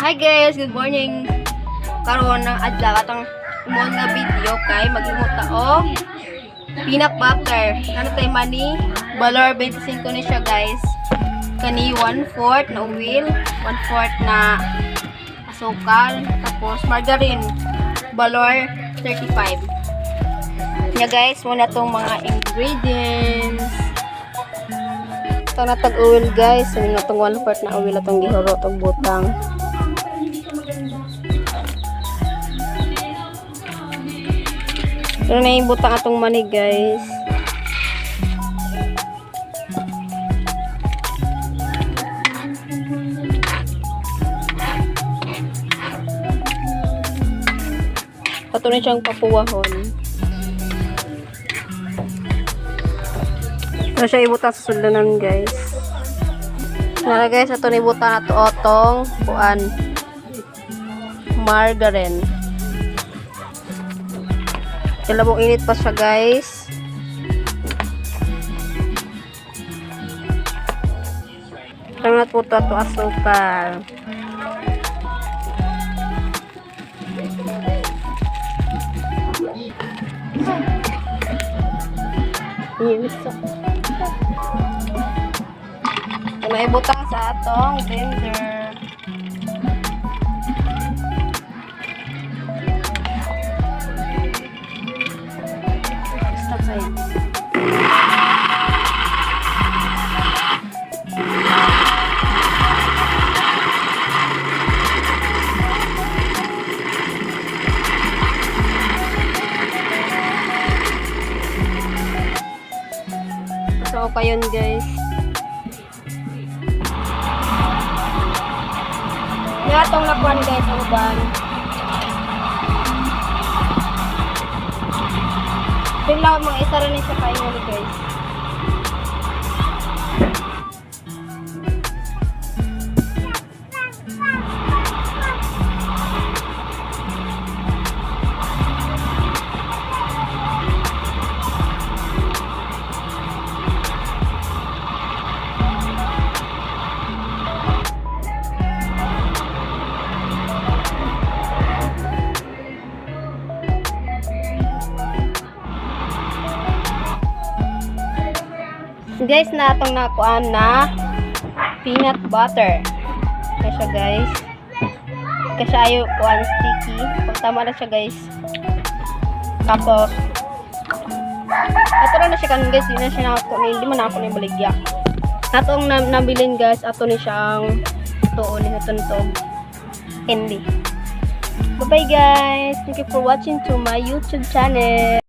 Hi guys, good morning. Karon ng adlaw atong imong nga video kay maghimot ta og peanut butter. Ano tay mani? Valor 25 ni siya guys. Kani 1/4 na oil, 1/4 na asukal, tapos margarine. Valor 35. Nya guys, muna tong mga ingredients. Ito na tag-oil guys. Ano na itong 1/4 na oil atong gihuro itong butang. Ito na yung butang atong mani guys. Ito na siyang papuwahon. Ito siya ibutang sa sulanan guys. Nara guys, ito na ibutang na ito otong buwan margarine. Kalabong init pa siya guys. Tangat po ito asukal. Init sa may butang sa atong blender. Stop side. So pa yun guys. Atong nakuan guys ang uban. Tingnan mga isa rin sa kayo guys. Guys, na atong nakuan na peanut butter. Kaya guys. Kasi ayo kuan sticky. Kung tama na siya guys. Tapos ato na siya kan guys, di na siya nako, hindi man ako ni baligya. Atong nabilin guys, ato ni siyang tuon ni tuntog. Hindi. Bye bye guys. Thank you for watching to my YouTube channel.